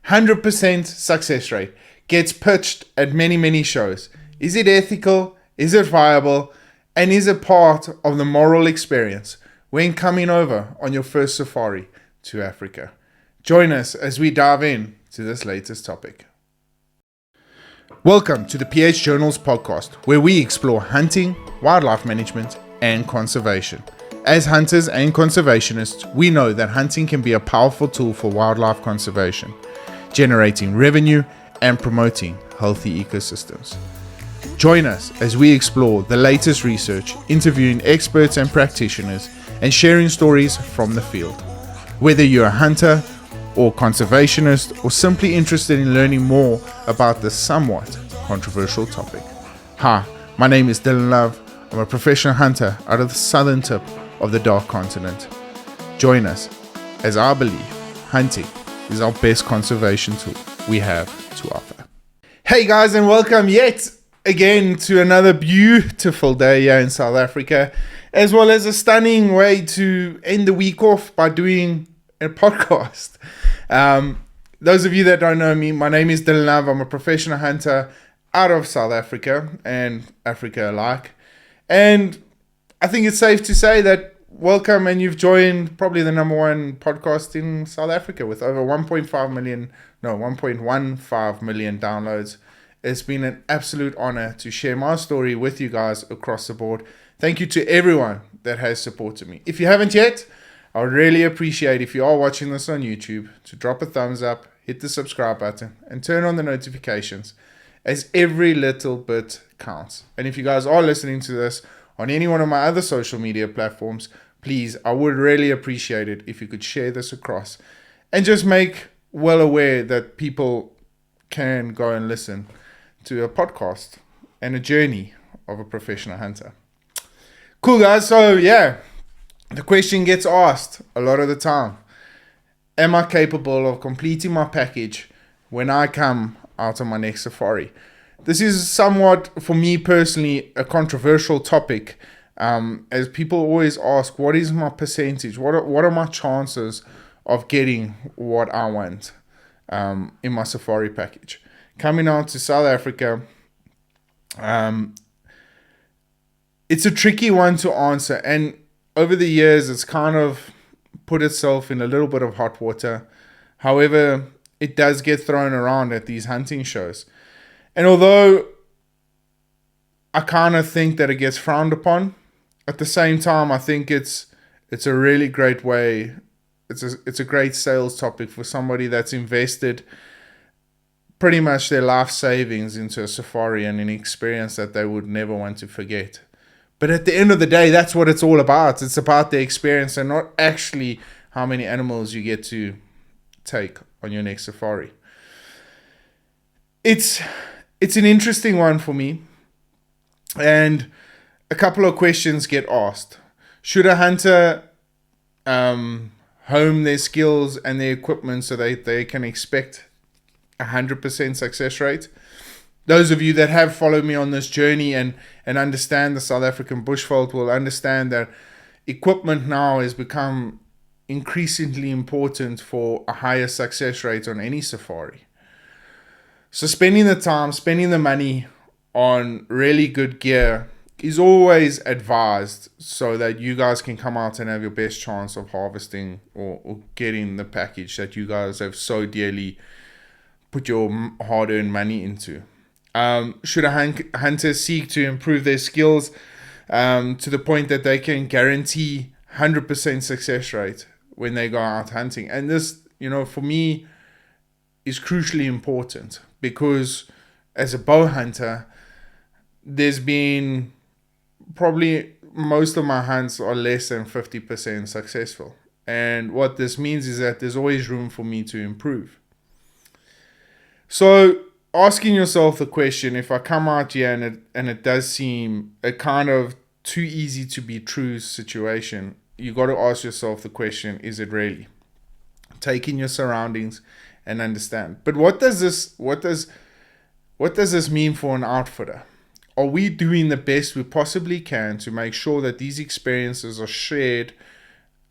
100% success rate. Gets pitched at many shows. Is it ethical? Is it viable? And is it part of the moral experience when coming over on your first safari to Africa? Join us as we dive in to this latest topic. Welcome to the PH Journals podcast, where we explore hunting, wildlife management, and conservation. As hunters and conservationists, we know that hunting can be a powerful tool for wildlife conservation, generating revenue and promoting healthy ecosystems. Join us as we explore the latest research, interviewing experts and practitioners, and sharing stories from the field. Whether you're a hunter or conservationist, or simply interested in learning more about this somewhat controversial topic. Hi, my name is Dylan Love. I'm a professional hunter out of the southern tip of the Dark Continent. Join us as I believe hunting is our best conservation tool we have to offer. Hey guys, and welcome yet again to another beautiful day here in South Africa, as well as a stunning way to end the week off by doing a podcast. Those of you that don't know me, my name is Dylan Love. I'm a professional hunter out of South Africa and Africa alike. And I think it's safe to say that welcome, and you've joined probably the number one podcast in South Africa with over 1.15 million downloads. It's been an absolute honor to share my story with you guys across the board. Thank you to everyone that has supported me. If you haven't yet, I would really appreciate if you are watching this on YouTube to drop a thumbs up, hit the subscribe button, and turn on the notifications, as every little bit counts. And if you guys are listening to this on any one of my other social media platforms, please, I would really appreciate it if you could share this across and just make well aware that people can go and listen to a podcast and a journey of a professional hunter. Cool, guys. So yeah, the question gets asked a lot of the time: am I capable of completing my package when I come out on my next safari? This is somewhat, for me personally, a controversial topic, as people always ask, what is my percentage? What are my chances of getting what I want in my safari package? Coming out to South Africa, it's a tricky one to answer, and over the years, it's kind of put itself in a little bit of hot water. However, it does get thrown around at these hunting shows. And although I kind of think that it gets frowned upon, at the same time, I think it's a really great way. It's a great sales topic for somebody that's invested pretty much their life savings into a safari and an experience that they would never want to forget. But at the end of the day, that's what it's all about. It's about the experience and not actually how many animals you get to take on your next safari. It's an interesting one for me. And a couple of questions get asked. Should a hunter hone their skills and their equipment so they can expect 100% success rate? Those of you that have followed me on this journey and understand the South African bushveld will understand that equipment now has become increasingly important for a higher success rate on any safari. So spending the time, spending the money on really good gear is always advised so that you guys can come out and have your best chance of harvesting or getting the package that you guys have so dearly put your hard-earned money into. Should a hunter seek to improve their skills to the point that they can guarantee 100% success rate when they go out hunting? And this, for me, is crucially important, because as a bow hunter, there's been probably most of my hunts are less than 50% successful. And what this means is that there's always room for me to improve. So asking yourself the question, if I come out here and it does seem a kind of too easy to be true situation, you got to ask yourself the question, is it really? Take in your surroundings and understand. But what does this mean for an outfitter? Are we doing the best we possibly can to make sure that these experiences are shared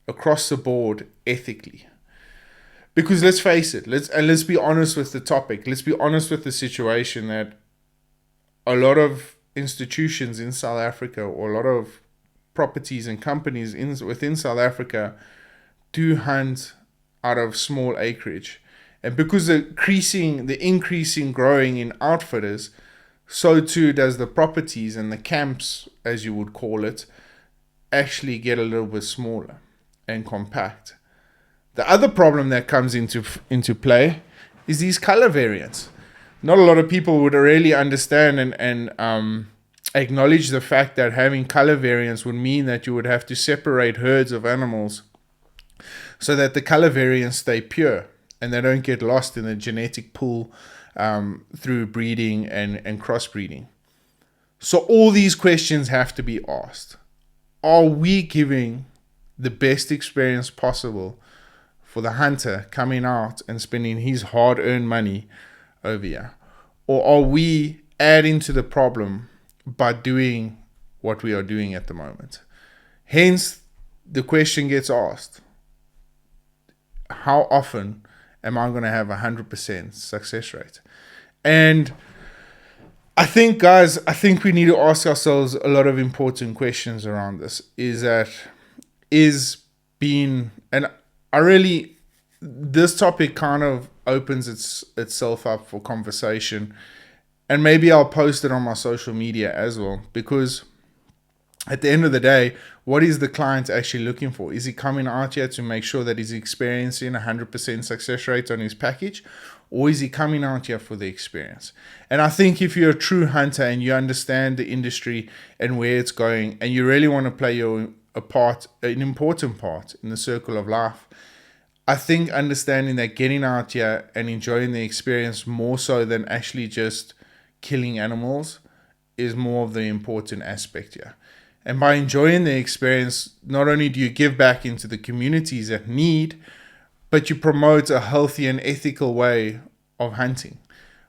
across the board ethically? Because let's face it, let's be honest with the topic. Let's be honest with the situation that a lot of institutions in South Africa, or a lot of properties and companies within South Africa, do hunt out of small acreage. And because the increasing growing in outfitters, so too does the properties and the camps, as you would call it, actually get a little bit smaller and compact. The other problem that comes into play is these color variants. Not a lot of people would really understand and acknowledge the fact that having color variants would mean that you would have to separate herds of animals so that the color variants stay pure and they don't get lost in the genetic pool through breeding and crossbreeding. So all these questions have to be asked. Are we giving the best experience possible for the hunter coming out and spending his hard-earned money over here? Or are we adding to the problem by doing what we are doing at the moment? Hence, the question gets asked, how often am I going to have 100% success rate? And I think, guys, we need to ask ourselves a lot of important questions around this. This topic kind of opens itself up for conversation. And maybe I'll post it on my social media as well, because at the end of the day, what is the client actually looking for? Is he coming out here to make sure that he's experiencing 100% success rate on his package? Or is he coming out here for the experience? And I think if you're a true hunter and you understand the industry and where it's going, and you really want to play an important part in the circle of life, I think understanding that getting out here and enjoying the experience more so than actually just killing animals is more of the important aspect here. And by enjoying the experience, not only do you give back into the communities that need, but you promote a healthy and ethical way of hunting,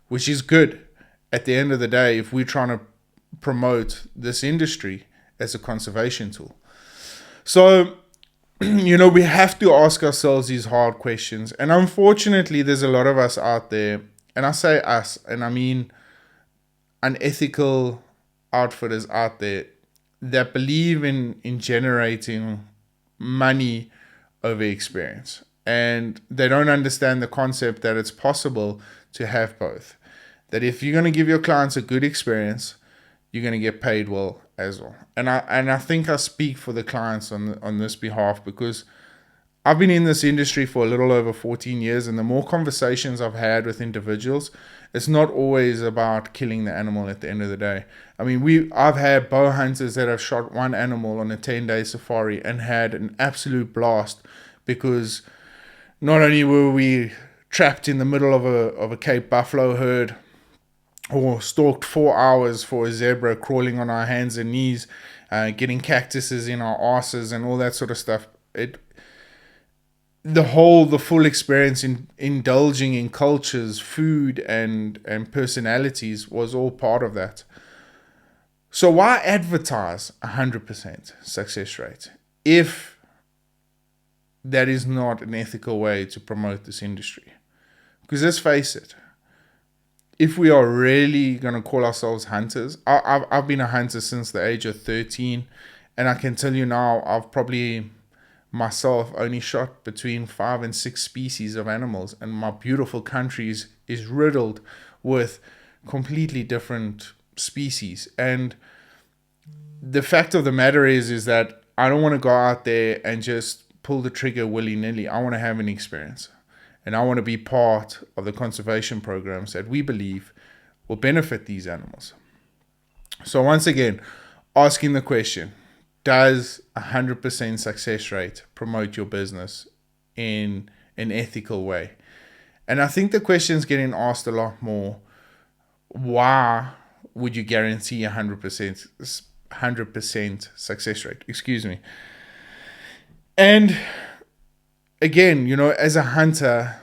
which is good at the end of the day if we're trying to promote this industry as a conservation tool. So, we have to ask ourselves these hard questions. And unfortunately, there's a lot of us out there, and I say us, and I mean unethical outfitters out there that believe in generating money over experience. And they don't understand the concept that it's possible to have both. That if you're going to give your clients a good experience, you're going to get paid well as well. And I think I speak for the clients on this behalf, because I've been in this industry for a little over 14 years, and the more conversations I've had with individuals, it's not always about killing the animal at the end of the day. I mean, I've had bow hunters that have shot one animal on a 10-day safari and had an absolute blast, because not only were we trapped in the middle of a Cape buffalo herd, or stalked 4 hours for a zebra, crawling on our hands and knees, getting cactuses in our asses and all that sort of stuff. The full experience in indulging in cultures, food, and personalities was all part of that. So why advertise 100% success rate if that is not an ethical way to promote this industry? Because let's face it, if we are really going to call ourselves hunters, I've been a hunter since the age of 13, and I can tell you now, I've probably myself only shot between 5 and 6 species of animals, and my beautiful country is riddled with completely different species. And the fact of the matter is that I don't want to go out there and just pull the trigger willy-nilly. I want to have an experience. And I want to be part of the conservation programs that we believe will benefit these animals. So once again, asking the question, does 100% success rate promote your business in an ethical way? And I think the question's getting asked a lot more. Why would you guarantee 100% success rate? Excuse me. And again, as a hunter,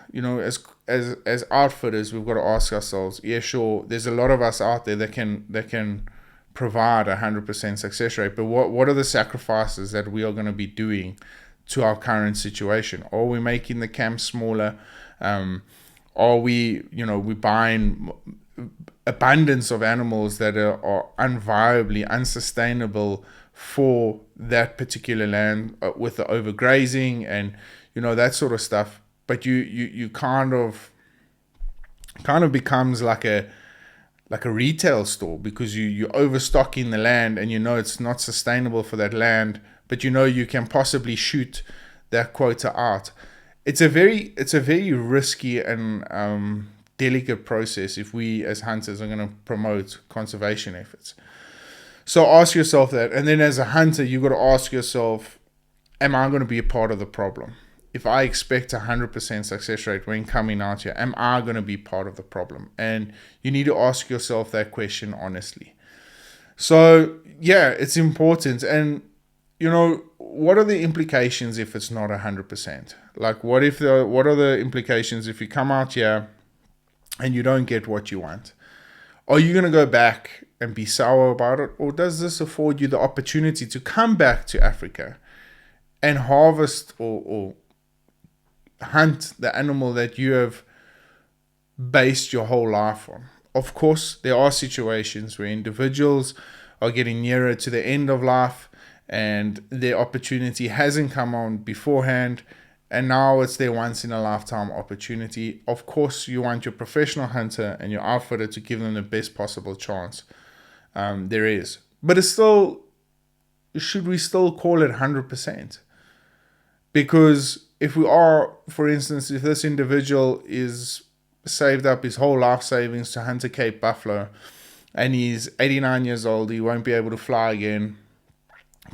as outfitters, we've got to ask ourselves, yeah, sure, there's a lot of us out there that can provide 100% success rate, but what are the sacrifices that we are going to be doing to our current situation? Are we making the camp smaller? Are we, we buying abundance of animals that are unviably, unsustainable for that particular land, with the overgrazing and that sort of stuff. But you kind of becomes like a retail store, because you overstocking the land, and it's not sustainable for that land, but you can possibly shoot that quota out. It's a very risky and delicate process if we as hunters are going to promote conservation efforts. So ask yourself that, and then as a hunter, you've got to ask yourself, am I going to be a part of the problem? If I expect 100% success rate when coming out here, am I going to be part of the problem? And you need to ask yourself that question honestly. So yeah, it's important. And what are the implications if it's not 100%? Like, what are the implications if you come out here and you don't get what you want? Are you going to go back and be sour about it? Or does this afford you the opportunity to come back to Africa and harvest or hunt the animal that you have based your whole life on? Of course, there are situations where individuals are getting nearer to the end of life and their opportunity hasn't come on beforehand, and now it's their once in a lifetime opportunity. Of course, you want your professional hunter and your outfitter to give them the best possible chance there is. But it's still, should we still call it 100%? Because if we are, for instance, if this individual is saved up his whole life savings to hunt a Cape buffalo, and he's 89 years old, he won't be able to fly again,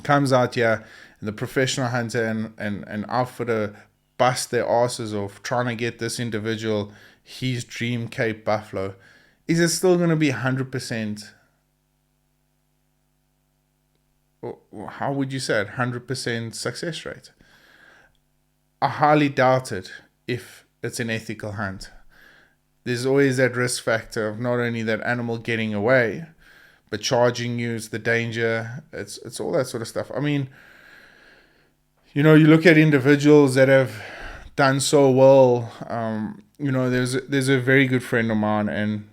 comes out here, and the professional hunter and outfitter bust their asses off trying to get this individual his dream Cape buffalo, is it still going to be 100%? Or how would you say it? 100% success rate? I highly doubt it if it's an ethical hunt. There's always that risk factor of not only that animal getting away, but charging you is the danger. It's all that sort of stuff. I mean, you look at individuals that have done so well. There's a very good friend of mine, and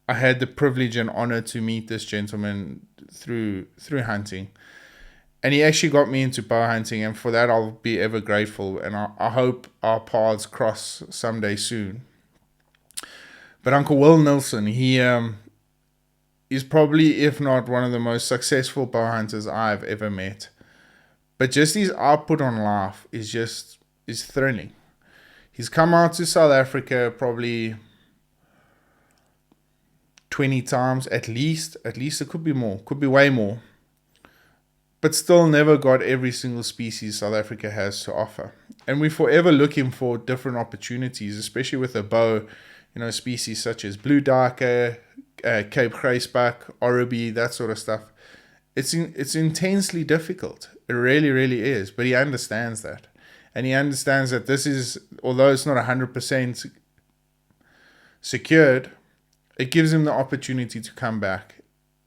I had the privilege and honor to meet this gentleman through hunting. And he actually got me into bow hunting, and for that I'll be ever grateful. And I hope our paths cross someday soon. But Uncle Will Nilsson, he is probably, if not one of the most successful bow hunters I've ever met. But just his output on life is thrilling. He's come out to South Africa probably 20 times at least. At least it could be more, could be way more. But still never got every single species South Africa has to offer. And we're forever looking for different opportunities, especially with a bow, species such as blue duiker, Cape Graceback, Oribi, that sort of stuff. It's intensely difficult. It really, really is. But he understands that. And he understands that this is, although it's not 100% secured, it gives him the opportunity to come back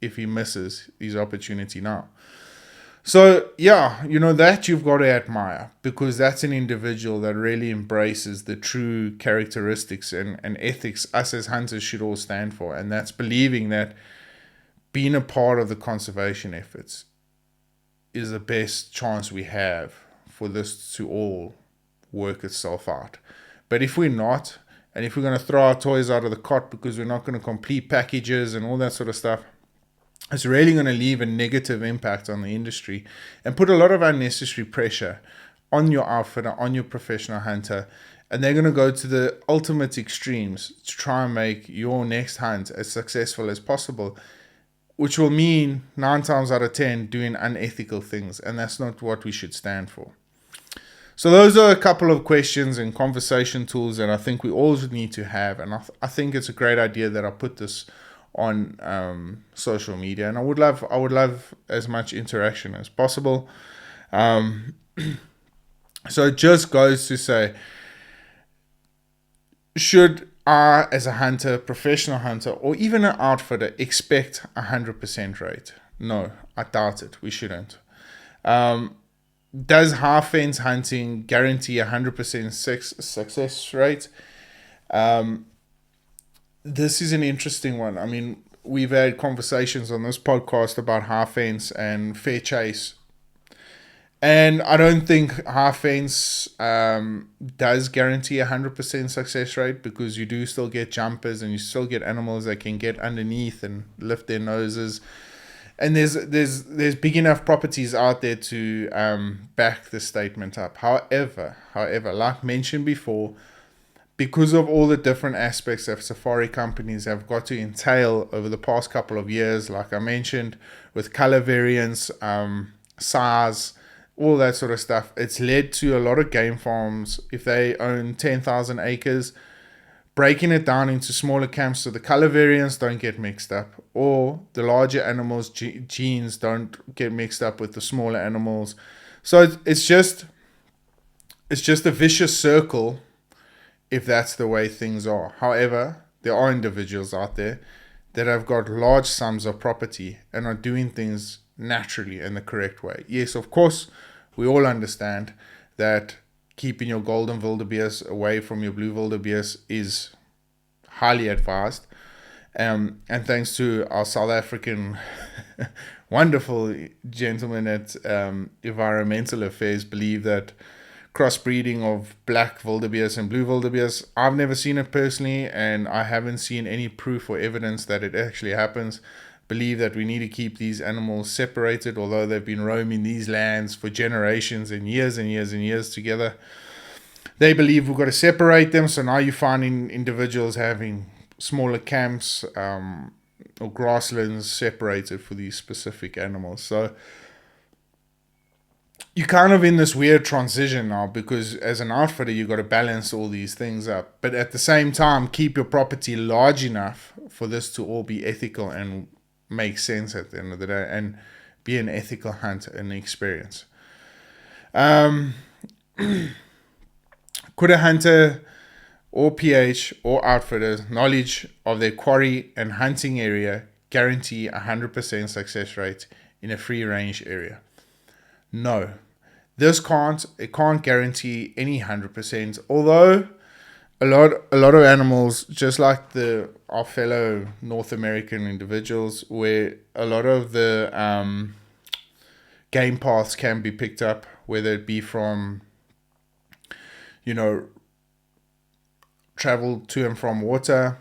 if he misses his opportunity now. So, yeah, that you've got to admire, because that's an individual that really embraces the true characteristics and ethics us as hunters should all stand for. And that's believing that being a part of the conservation efforts is the best chance we have for this to all work itself out. But if we're not, and if we're going to throw our toys out of the cot because we're not going to complete packages and all that sort of stuff, it's really going to leave a negative impact on the industry and put a lot of unnecessary pressure on your outfitter, on your professional hunter, and they're going to go to the ultimate extremes to try and make your next hunt as successful as possible, which will mean 9 times out of 10 doing unethical things, and that's not what we should stand for. So those are a couple of questions and conversation tools that I think we all need to have, and I think it's a great idea that I put this on social media, and I would love as much interaction as possible. So it just goes to say, should I, as a hunter, professional hunter, or even an outfitter, expect 100% rate? No, I doubt it. We shouldn't. Does half fence hunting guarantee 100% success rate? This is an interesting one. I mean, we've had conversations on this podcast about half fence and fair chase. And I don't think half fence does guarantee 100% success rate, because you do still get jumpers and you still get animals that can get underneath and lift their noses. And there's big enough properties out there to back the statement up. However, like mentioned before, because of all the different aspects that safari companies have got to entail over the past couple of years, like I mentioned, with color variants, size, all that sort of stuff, it's led to a lot of game farms, if they own 10,000 acres, breaking it down into smaller camps so the color variants don't get mixed up, or the larger animals' genes don't get mixed up with the smaller animals. So it's just a vicious circle if that's the way things are. However, there are individuals out there that have got large sums of property and are doing things naturally in the correct way. Yes, of course, we all understand that keeping your golden wildebeest away from your blue wildebeest is highly advised. And thanks to our South African wonderful gentlemen at Environmental Affairs, believe that crossbreeding of black wildebeest and blue wildebeest, I've never seen it personally, and I haven't seen any proof or evidence that it actually happens. Believe that we need to keep these animals separated, although they've been roaming these lands for generations and years and years and years together. They believe we've got to separate them, so now you're finding individuals having smaller camps or grasslands separated for these specific animals. So you're kind of in this weird transition now, because as an outfitter, you've got to balance all these things up. But at the same time, keep your property large enough for this to all be ethical and make sense at the end of the day, and be an ethical hunt and experience. Could a hunter or PH or outfitters knowledge of their quarry and hunting area guarantee 100% success rate in a free range area? No, this can't guarantee any 100%. Although a lot of animals, just like our fellow North American individuals, where a lot of the game paths can be picked up, whether it be from travel to and from water,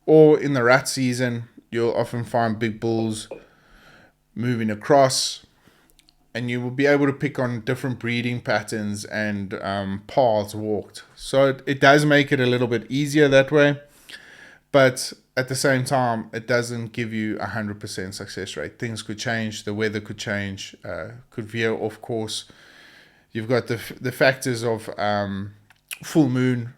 or in the rat season, you'll often find big bulls moving across, and you will be able to pick on different breeding patterns and paths walked. So it does make it a little bit easier that way, but at the same time, it doesn't give you 100% success rate. Things could change, the weather could change, could veer off course. You've got the factors of full moon,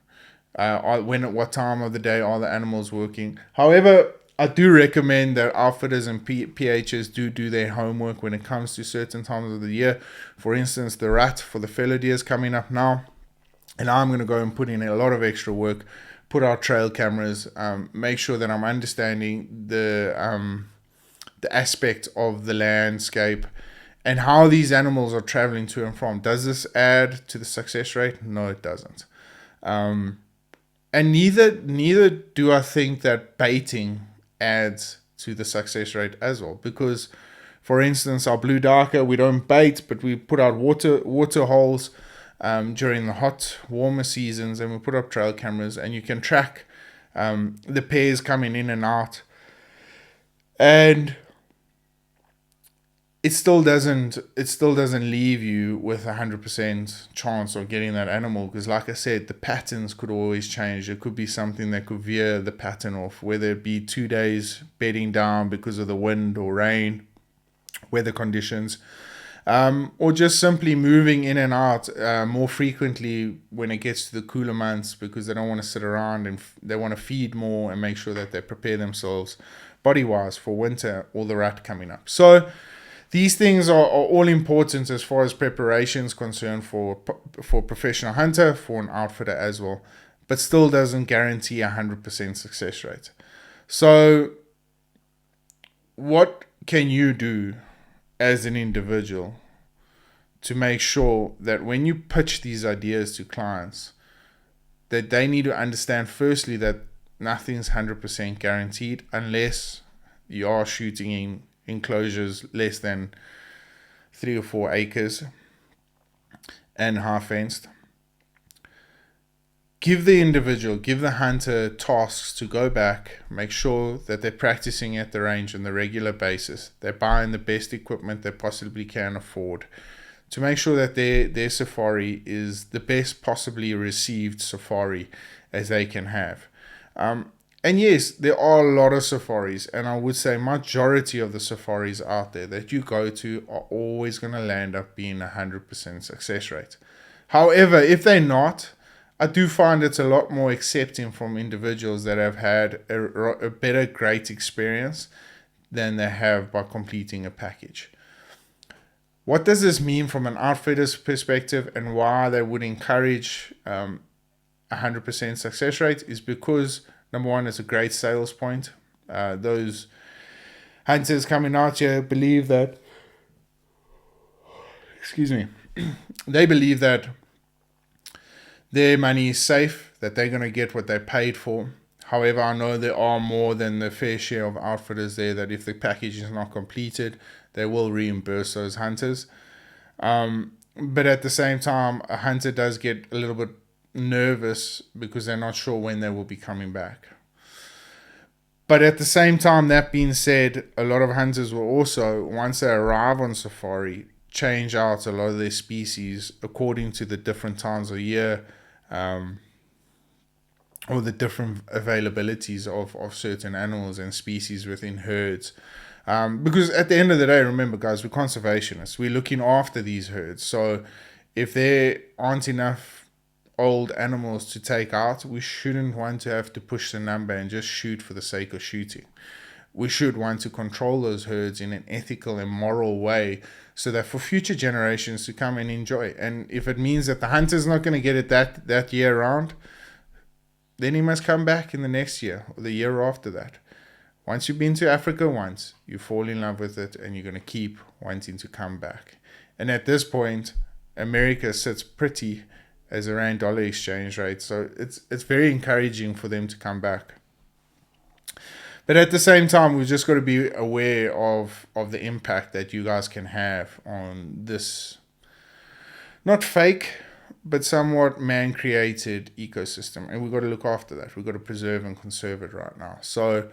what time of the day are the animals working. However, I do recommend that outfitters and PHs do their homework when it comes to certain times of the year. For instance, the rat for the fellow deer is coming up now, and I'm going to go and put in a lot of extra work, put out trail cameras, make sure that I'm understanding the aspect of the landscape and how these animals are traveling to and from. Does this add to the success rate? No, it doesn't. And neither do I think that baiting adds to the success rate as well, because for instance, our blue darker, we don't bait, but we put out water holes during the hot warmer seasons, and we put up trail cameras, and you can track the pairs coming in and out, and it still doesn't leave you with 100% chance of getting that animal, because like I said, the patterns could always change. It could be something that could veer the pattern off, whether it be 2 days bedding down because of the wind or rain, weather conditions, or just simply moving in and out more frequently when it gets to the cooler months, because they don't want to sit around and they want to feed more and make sure that they prepare themselves body-wise for winter or the rat coming up. So these things are all important as far as preparation is concerned for a professional hunter, for an outfitter as well, but still doesn't guarantee 100% success rate. So what can you do as an individual to make sure that when you pitch these ideas to clients, that they need to understand firstly that nothing's 100% guaranteed unless you are shooting in enclosures less than 3 or 4 acres and half fenced. Give the individual, give the hunter tasks to go back, make sure that they're practicing at the range on a regular basis. They're buying the best equipment they possibly can afford to make sure that their safari is the best possibly received safari as they can have. And yes, there are a lot of safaris, and I would say majority of the safaris out there that you go to are always going to land up being 100% success rate. However, if they're not, I do find it's a lot more accepting from individuals that have had a better, great experience than they have by completing a package. What does this mean from an outfitter's perspective and why they would encourage 100% success rate is because, number one, it's a great sales point. Those hunters coming out here believe that, they believe that their money is safe, that they're going to get what they paid for. However, I know there are more than the fair share of outfitters there that if the package is not completed, they will reimburse those hunters. But at the same time, a hunter does get a little bit nervous because they're not sure when they will be coming back. But at the same time, that being said, a lot of hunters will also, once they arrive on safari, change out a lot of their species according to the different times of year, or the different availabilities of certain animals and species within herds. Because at the end of the day, remember guys, we're conservationists. We're looking after these herds. So if there aren't enough old animals to take out, we shouldn't want to have to push the number and just shoot for the sake of shooting. We should want to control those herds in an ethical and moral way so that for future generations to come and enjoy. And if it means that the hunter's not going to get it that year round, then he must come back in the next year or the year after that. Once you've been to Africa once, you fall in love with it and you're going to keep wanting to come back. And at this point, America sits pretty as a rand-dollar exchange rate. So it's very encouraging for them to come back. But at the same time, we've just got to be aware of the impact that you guys can have on this, not fake, but somewhat man-created ecosystem. And we've got to look after that. We've got to preserve and conserve it right now. So,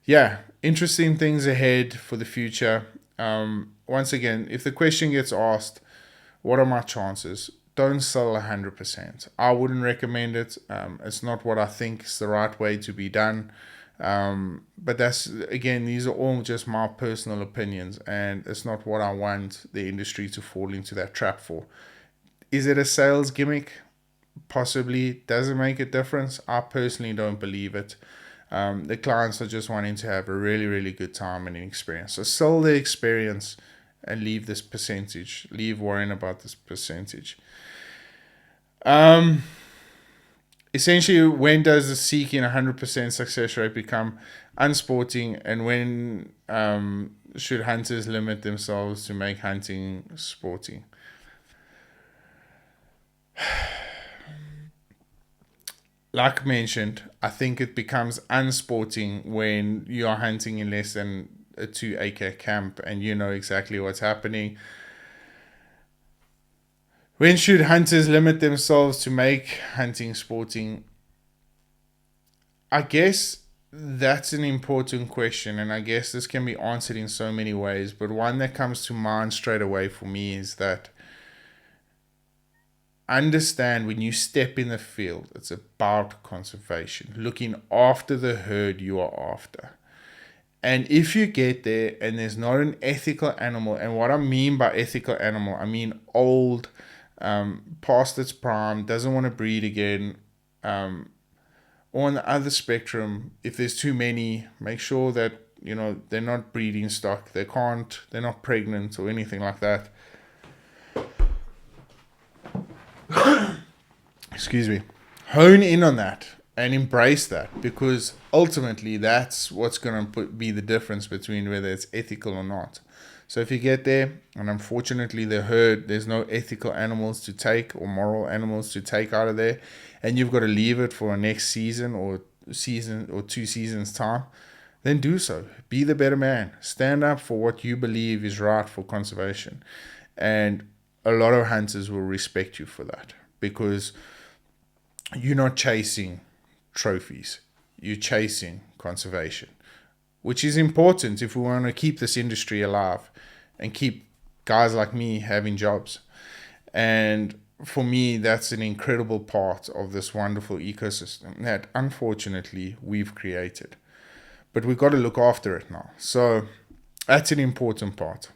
yeah, interesting things ahead for the future. Once again, if the question gets asked, what are my chances? Don't sell 100%. I wouldn't recommend it. It's not what I think is the right way to be done. But that's, again, these are all just my personal opinions, and it's not what I want the industry to fall into that trap for. Is it a sales gimmick? Possibly. Does it make a difference? I personally don't believe it. The clients are just wanting to have a really, really good time and an experience. So sell the experience and leave this percentage. Leave worrying about this percentage. Essentially, when does the seeking 100% success rate become unsporting, and when should hunters limit themselves to make hunting sporting? Like mentioned, I think it becomes unsporting when you are hunting in less than a 2-acre camp and you know exactly what's happening. When should hunters limit themselves to make hunting sporting? I guess that's an important question, and I guess this can be answered in so many ways, but one that comes to mind straight away for me is that understand when you step in the field, it's about conservation, looking after the herd you are after. And if you get there and there's not an ethical animal, and what I mean by ethical animal, I mean old, past its prime, doesn't want to breed again, or on the other spectrum, if there's too many, make sure that they're not breeding stock, they're not pregnant or anything like that. Excuse me. Hone in on that and embrace that, because ultimately that's what's going to be the difference between whether it's ethical or not. So if you get there, and unfortunately there's no ethical animals to take or moral animals to take out of there, and you've got to leave it for a next season or 2 seasons time, then do so. Be the better man. Stand up for what you believe is right for conservation. And a lot of hunters will respect you for that, because you're not chasing trophies. You're chasing conservation, which is important if we want to keep this industry alive and keep guys like me having jobs. And for me, that's an incredible part of this wonderful ecosystem that unfortunately we've created. But we've got to look after it now. So that's an important part.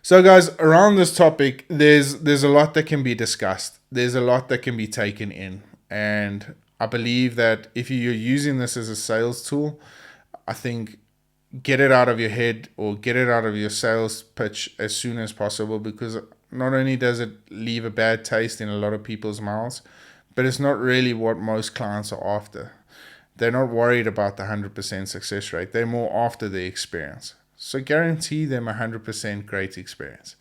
So guys, around this topic, there's a lot that can be discussed. There's a lot that can be taken in. And I believe that if you're using this as a sales tool, I think get it out of your head or get it out of your sales pitch as soon as possible, because not only does it leave a bad taste in a lot of people's mouths, but it's not really what most clients are after. They're not worried about the 100% success rate. They're more after the experience. So guarantee them 100% great experience.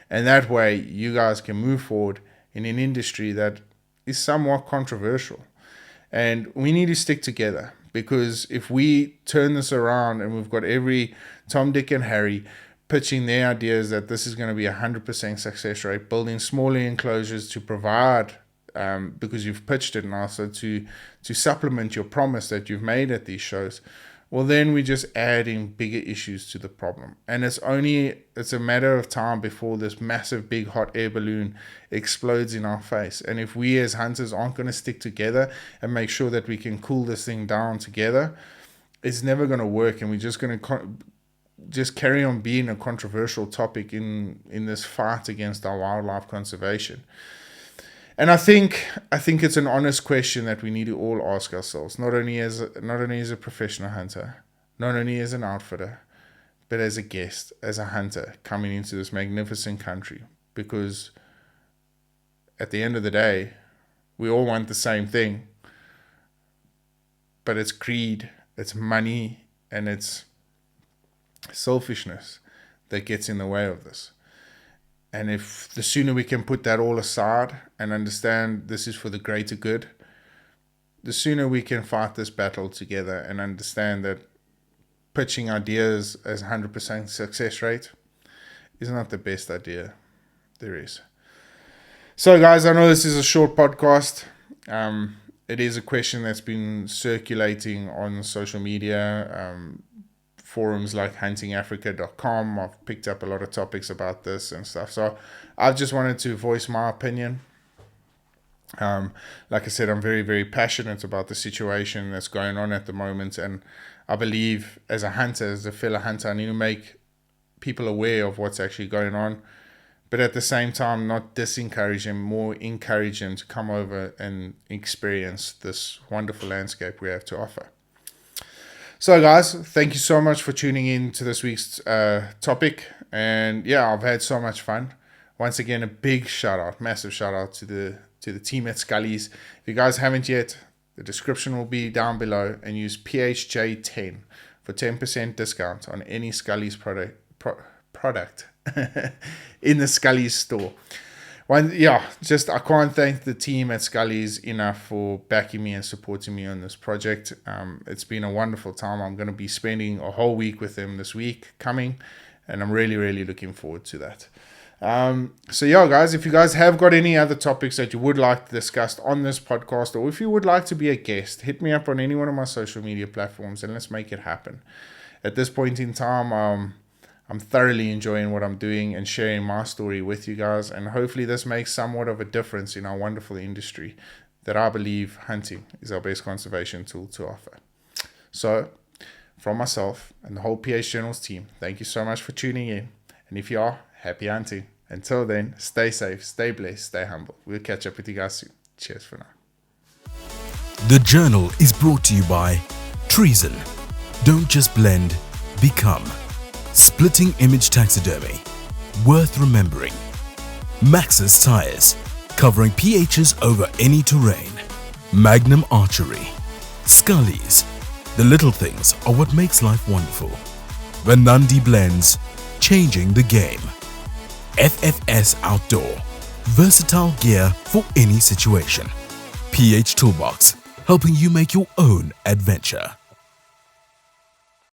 And that way you guys can move forward in an industry that is somewhat controversial. And we need to stick together, because if we turn this around and we've got every Tom, Dick and Harry pitching their ideas that this is going to be 100% success rate, building smaller enclosures to provide, because you've pitched it now, so to supplement your promise that you've made at these shows, well, then we're just adding bigger issues to the problem. And it's a matter of time before this massive big hot air balloon explodes in our face. And if we as hunters aren't going to stick together and make sure that we can cool this thing down together, it's never going to work. And we're just going to just carry on being a controversial topic in this fight against our wildlife conservation. And I think it's an honest question that we need to all ask ourselves, not only as a professional hunter, not only as an outfitter, but as a guest, as a hunter coming into this magnificent country. Because at the end of the day, we all want the same thing, but it's greed, it's money, and it's selfishness that gets in the way of this. And if the sooner we can put that all aside and understand this is for the greater good, the sooner we can fight this battle together and understand that pitching ideas as 100% success rate is not the best idea there is. So guys, I know this is a short podcast. It is a question that's been circulating on social media, forums like huntingafrica.com. I've picked up a lot of topics about this and stuff. So I've just wanted to voice my opinion. Like I said, I'm very, very passionate about the situation that's going on at the moment. And I believe as a hunter, as a fellow hunter, I need to make people aware of what's actually going on. But at the same time, not disencourage them, more encourage them to come over and experience this wonderful landscape we have to offer. So guys, thank you so much for tuning in to this week's topic. And yeah, I've had so much fun. Once again, a big shout out, massive shout out to the team at Scully's. If you guys haven't yet, the description will be down below, and use PHJ10 for 10% discount on any Scully's product in the Scully's store. I can't thank the team at Scully's enough for backing me and supporting me on this project. It's been a wonderful time. I'm going to be spending a whole week with them this week coming, and I'm really, really looking forward to that. So yeah, guys, if you guys have got any other topics that you would like to discuss on this podcast, or if you would like to be a guest, hit me up on any one of my social media platforms and let's make it happen. At this point in time, I'm thoroughly enjoying what I'm doing and sharing my story with you guys. And hopefully this makes somewhat of a difference in our wonderful industry that I believe hunting is our best conservation tool to offer. So from myself and the whole PH Journals team, thank you so much for tuning in. And if you are, happy hunting. Until then, stay safe, stay blessed, stay humble. We'll catch up with you guys soon. Cheers for now. The Journal is brought to you by Treason. Don't just blend, become. Splitting Image Taxidermy, worth remembering. Maxxis Tires, covering PHs over any terrain. Magnum Archery. Scully's, the little things are what makes life wonderful. When Nandi blends, changing the game. FFS Outdoor. Versatile gear for any situation. PH Toolbox, helping you make your own adventure.